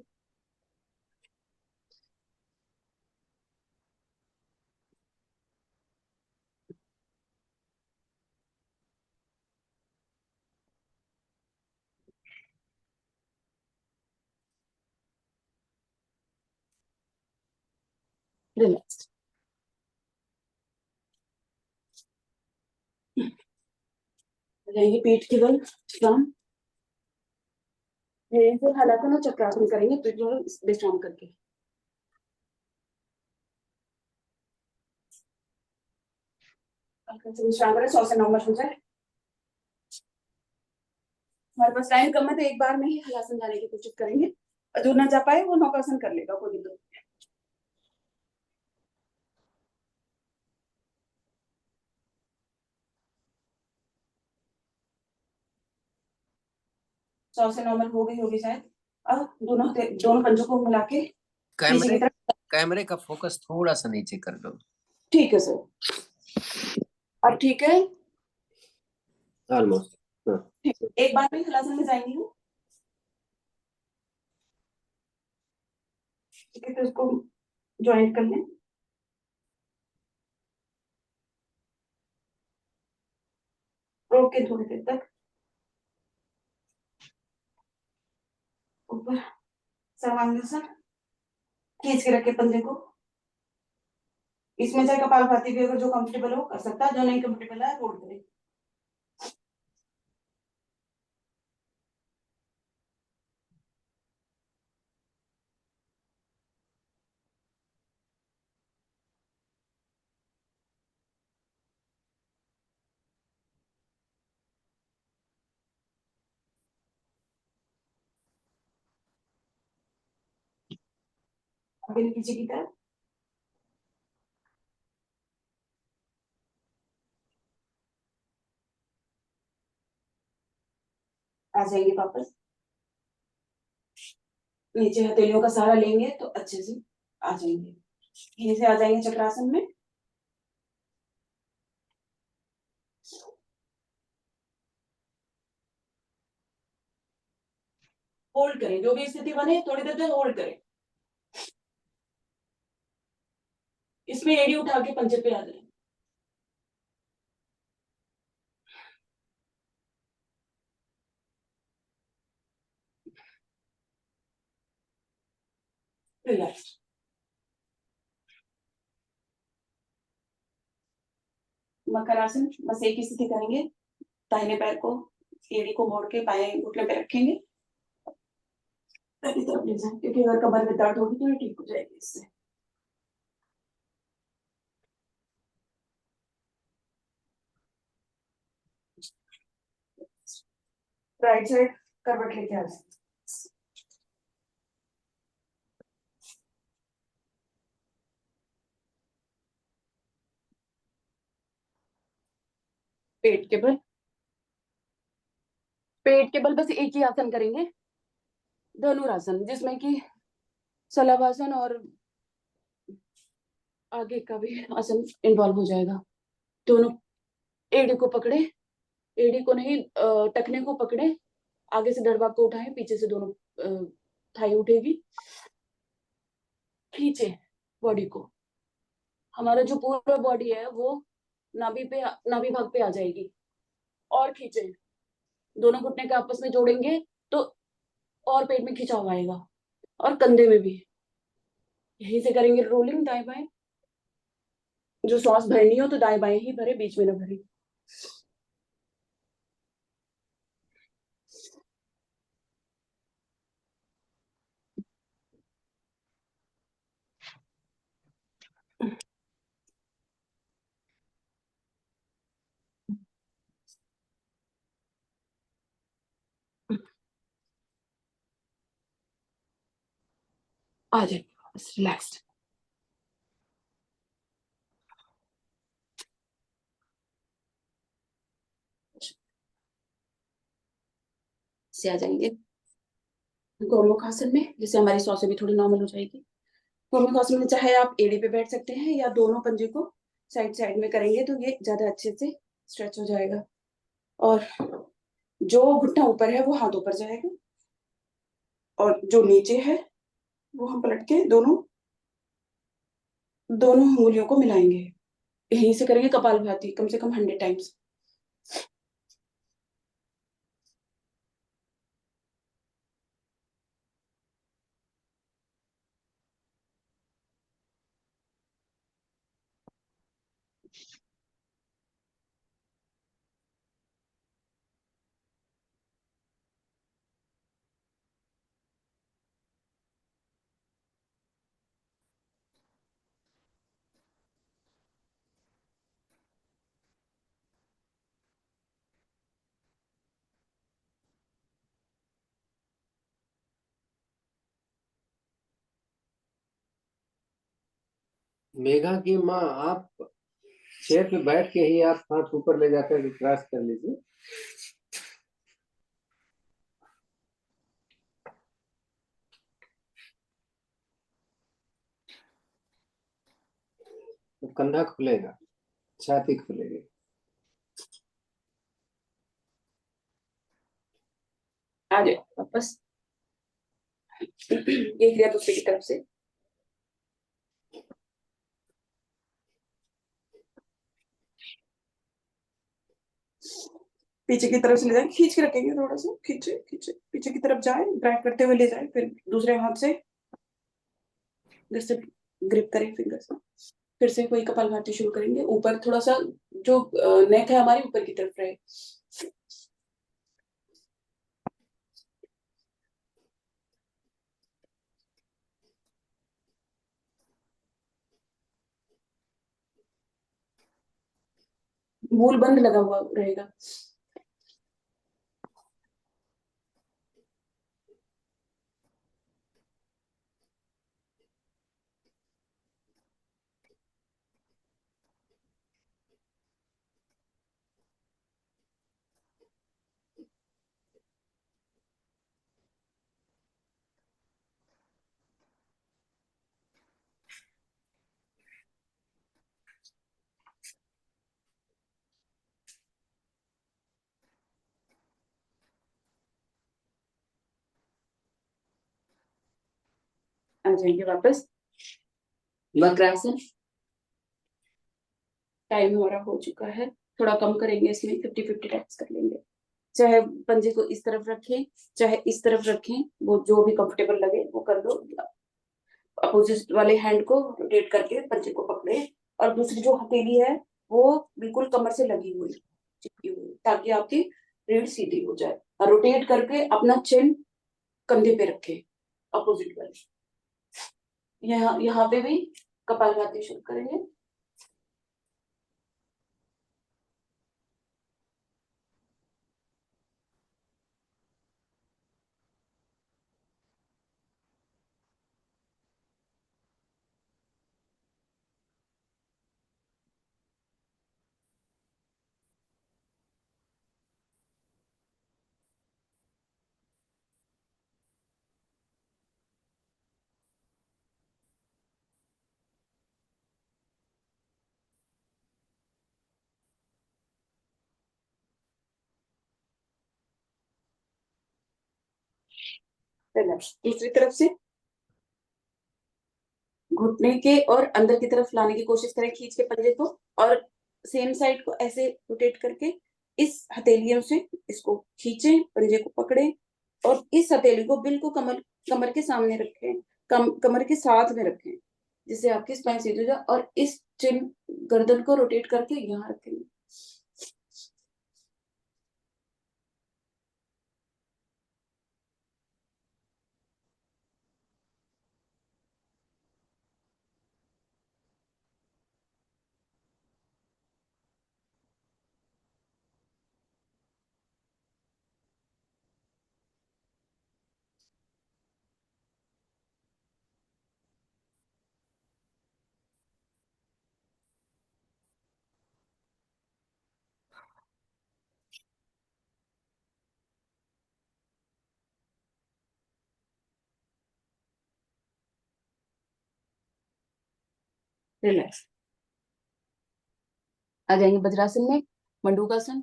रिलैक्स। रहेंगे पीठ के बल विश्राम। से हालांकि ना चक्रासन करेंगे पीठ के बल विश्राम करके। विश्राम करें, 100 से 9 मिनट हो जाए। हमारे पास टाइम कम है तो एक बार में ही हलासन जाने की कोशिश करेंगे। जो ना जा पाए वो नौकासन कर लेगा, कोई दिक्कत नहीं। 100 से 9 मिनट हो गई होगी शायद। अब दोनों पंजों को मिला के पीछे की तरफ। कैमरे का फोकस थोड़ा सा नीचे कर दो। ठीक है सर। अब ठीक है? ऑलमोस्ट। हाँ। ठीक, एक बार में हलासन में जाएंगी ना? ठीक है, तो इसको ज्वाइंट कर लें। रोक के थोड़ी देर तक ऊपर सर्वांगासन खींच के रखे पंजे को। इसमें चाहे कपालभाति भी अगर जो कंफर्टेबल हो कर सकता है, जो नहीं कंफर्टेबल है होल्ड करें। आगे पीछे की तरफ आ जाएंगे वापस। नीचे हथेलियों का सहारा लेंगे तो अच्छे से आ जाएंगे। यहीं से आ जाएंगे चक्रासन में। होल्ड करें, जो भी स्थिति बने थोड़ी देर तक होल्ड करें। इसमें एड़ी उठा के पंजे पे आ जाए। रिलैक्स। मकर आसन बस एक ही स्थिति करेंगे। दाहिने पैर को एड़ी को मोड़ के बाएं घुटने पे रखेंगे, पहली तरफ ले जाए, क्योंकि अगर कमर में दर्द होगी तो ये ठीक हो जाएगी इससे। राइट साइड करवट लेके आ जाए। पेट के बल, पेट के बल बस एक ही आसन करेंगे, धनुरासन, जिसमें कि शलभासन और आगे का भी आसन इन्वॉल्व हो जाएगा। दोनों एड़ी को पकड़े, एड़ी को नहीं टखने को पकड़े, आगे से डरवा को उठाएं, पीछे से दोनों थाई उठेगी, खींचे बॉडी को। हमारा जो पूरा बॉडी है वो नाभि भाग पे आ जाएगी, और खींचे, दोनों घुटने के आपस में जोड़ेंगे तो और पेट में खिंचाव आएगा, और कंधे में भी। यहीं से करेंगे रोलिंग दाएं बाएं। जो श्वास भरनी हो तो दाएं बाएं ही भरे, बीच में ना भरे। आ जाए रिलैक्स्ड से आ जाएंगे गोमुख आसन में, जिससे हमारी सांसें भी थोड़ी नॉर्मल हो जाएगी। गोमुख आसन में चाहे आप एड़ी पे बैठ सकते हैं या दोनों पंजे को साइड साइड में करेंगे तो ये ज्यादा अच्छे से स्ट्रेच हो जाएगा। और जो घुटना ऊपर है वो हाथ ऊपर जाएगा, और जो नीचे है वो हम पलट के दोनों दोनों उंगलियों को मिलाएंगे। यहीं से करेंगे कपालभाति कम से कम 100 टाइम्स। मेघा की माँ, आप चेयर पे बैठ के ही आप हाथ ऊपर ले जाकर क्रॉस कर लीजिए। तो कंधा खुलेगा। छाती खुलेगी। आ जाओ वापस। ये क्रिया दूसरे की तरफ से। पीछे की तरफ से ले जाए, खींच के रखेंगे, थोड़ा सा खींचे खींचे पीछे की तरफ जाए, ड्रैग करते हुए ले जाए, फिर दूसरे हाथ से इधर से ग्रिप करें फिंगर से। फिर से कोई कपालभाति शुरू करेंगे। ऊपर थोड़ा सा जो नेक है हमारी ऊपर की तरफ रहे। मूल बंद लगा हुआ रहेगा। आ जाएंगे वापस। वक्रासन। टाइम हमारा हो चुका है, थोड़ा कम करेंगे इसमें, 50-50 टाइम्स कर लेंगे। चाहे पंजे को इस तरफ रखें, चाहे इस तरफ रखें, वो जो भी कंफर्टेबल लगे वो कर दो। अपोजिट वाले हैंड को रोटेट करके पंजे को पकड़े, और दूसरी जो हथेली है वो बिल्कुल कमर से लगी हुई, चिपकी हुई, ताकि आपकी रीढ़ सीधी हो जाए। और रोटेट करके अपना चिन कंधे पे रखें, अपोजिट वाले। यहाँ यहाँ पे भी कपालभाति शुरू करेंगे। दूसरी तरफ से घुटने के और अंदर की तरफ लाने की कोशिश करें, खींच के पंजे को, और सेम साइड को ऐसे रोटेट करके इस हथेलियों से इसको खींचे, पंजे को पकड़े, और इस हथेली को बिल्कुल कमर कमर के सामने रखें, कमर के साथ में रखें, जिससे आपकी स्पाइन सीधी हो जाए। और इस चिन गर्दन को रोटेट करके यहाँ रखेंगे। रिलैक्स। आ जाएंगे वज्रासन में, मंडूकासन।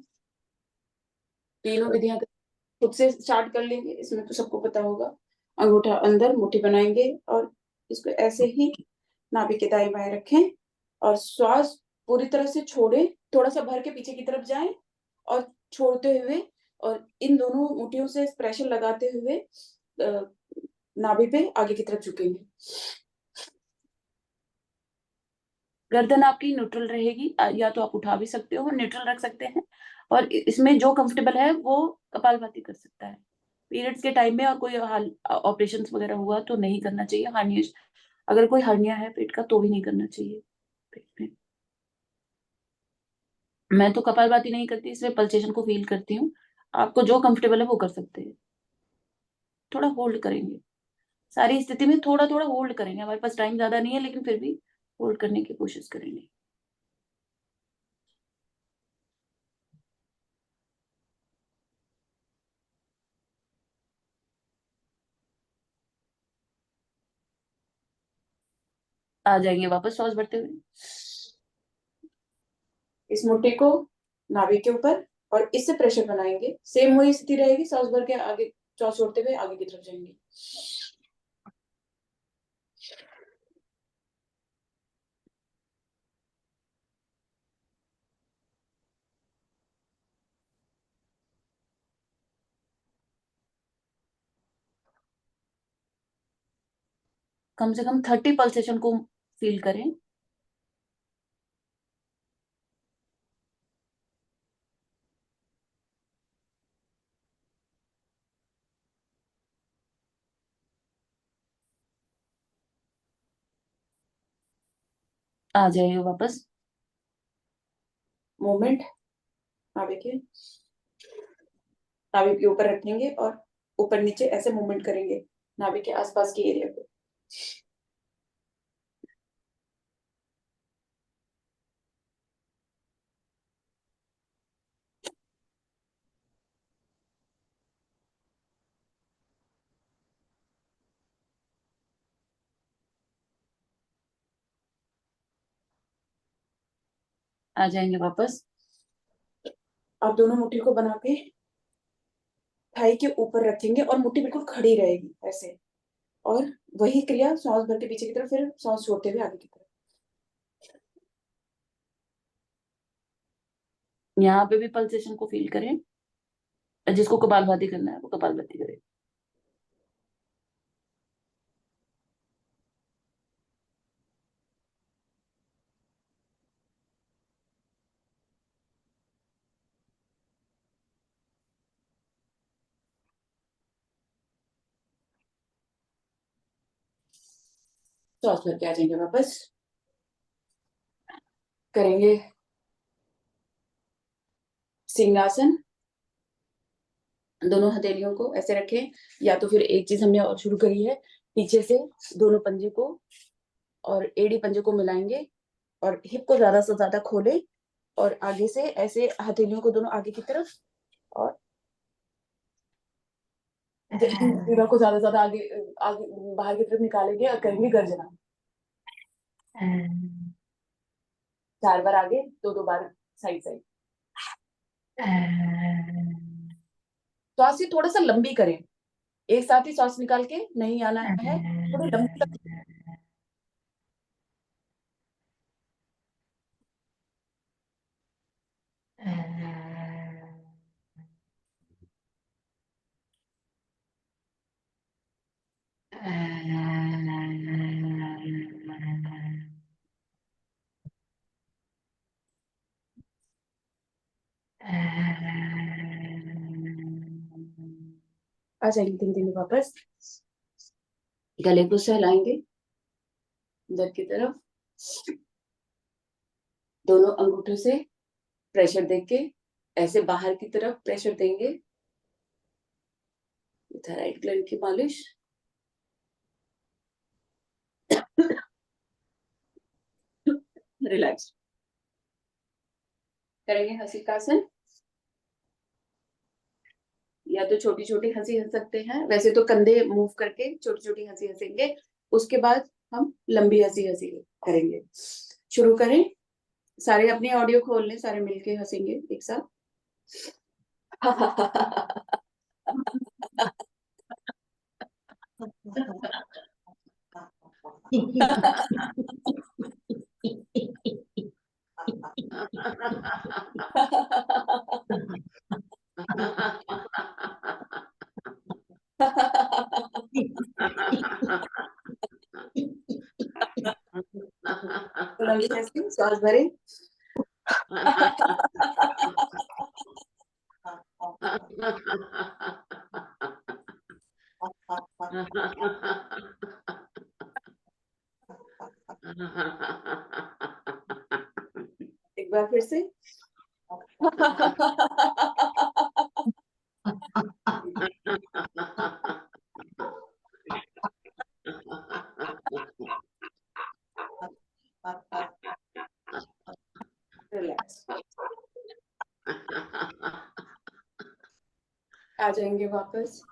तीनों विधियां खुद से स्टार्ट कर लेंगे, इसमें तो सबको पता होगा। अंगूठा अंदर, मुट्ठी बनाएंगे, और इसको ऐसे ही नाभि के दाएं बाएं रखें, और श्वास पूरी तरह से छोड़े, थोड़ा सा भर के पीछे की तरफ जाएं, और छोड़ते हुए, और इन दोनों मुट्ठियों से प्रेशर लगाते हुए नाभि पे आगे की तरफ झुकेंगे। गर्दन आपकी न्यूट्रल रहेगी, या तो आप उठा भी सकते हो, न्यूट्रल रख सकते हैं, और इसमें जो कंफर्टेबल है वो कपालभाति कर सकता है। पीरियड्स के टाइम में और कोई ऑपरेशन वगैरह हुआ तो नहीं करना चाहिए। हर्निया, अगर कोई हर्निया है पेट का तो भी नहीं करना चाहिए पेट में। मैं तो कपालभाति नहीं करती, इसमें पल्सेशन को फील करती हूँ। आपको जो कंफर्टेबल है वो कर सकते हैं। थोड़ा होल्ड करेंगे, सारी स्थिति में थोड़ा थोड़ा होल्ड करेंगे। हमारे पास टाइम ज्यादा नहीं है, लेकिन फिर भी होल्ड करने की कोशिश करेंगे। आ जाएंगे वापस, सांस भरते हुए। इस मुट्ठी को नाभि के ऊपर और इससे प्रेशर बनाएंगे। सेम वही स्थिति रहेगी, सांस भर के आगे श्वास छोड़ते हुए आगे की तरफ जाएंगे। कम से कम 30 पल्सेशन को फील करें। आ जाइए वापस। मूवमेंट नाभि के ऊपर रखेंगे और ऊपर नीचे ऐसे मूवमेंट करेंगे नाभि के आसपास के एरिया पे। आ जाएंगे वापस। आप दोनों मुट्ठी को बना के थाई के ऊपर रखेंगे और मुट्ठी बिल्कुल खड़ी रहेगी ऐसे, और वही क्रिया सांस भर के पीछे की तरफ, फिर सांस छोड़ते हुए आगे की तरफ। यहाँ पे भी पल्सेशन को फील करें। जिसको कपालभाति करना है वो कपालभाति करे। सांस भर के आ जाएंगे वापस। करेंगे सिंहासन। दोनों हथेलियों को ऐसे रखें, या तो फिर एक चीज हमने और शुरू करी है, पीछे से दोनों पंजे को और एड़ी पंजे को मिलाएंगे और हिप को ज्यादा से ज्यादा खोले और आगे से ऐसे हथेलियों को दोनों आगे की तरफ और पूरा को ज्यादा ज्यादा आगे आगे बाहर की तरफ निकालेंगे और करेंगे गर्जना। 4 बार आगे, 2 बार साइड साइड। श्वास ही थोड़ा सा लंबी करें, एक साथ ही श्वास निकाल के नहीं आना है, थोड़ी लंबी। आ जाएंगे धीरे धीरे वापस। गले को सहलाएंगे अंदर की तरफ, दोनों अंगूठों से प्रेशर देके ऐसे बाहर की तरफ प्रेशर देंगे। थायराइड ग्लैंड की मालिश। रिलैक्स करेंगे हंसिकासन, या तो छोटी छोटी हंसी हंस सकते हैं, वैसे तो कंधे मूव करके छोटी छोटी हंसी हंसेंगे, उसके बाद हम लंबी हंसी हंसी करेंगे। शुरू करें। सारे अपनी ऑडियो खोल लें, सारे मिलके हंसेंगे एक साथ। सांस भरें। एक बार फिर से। रिलैक्स। आ जाएंगे वापस।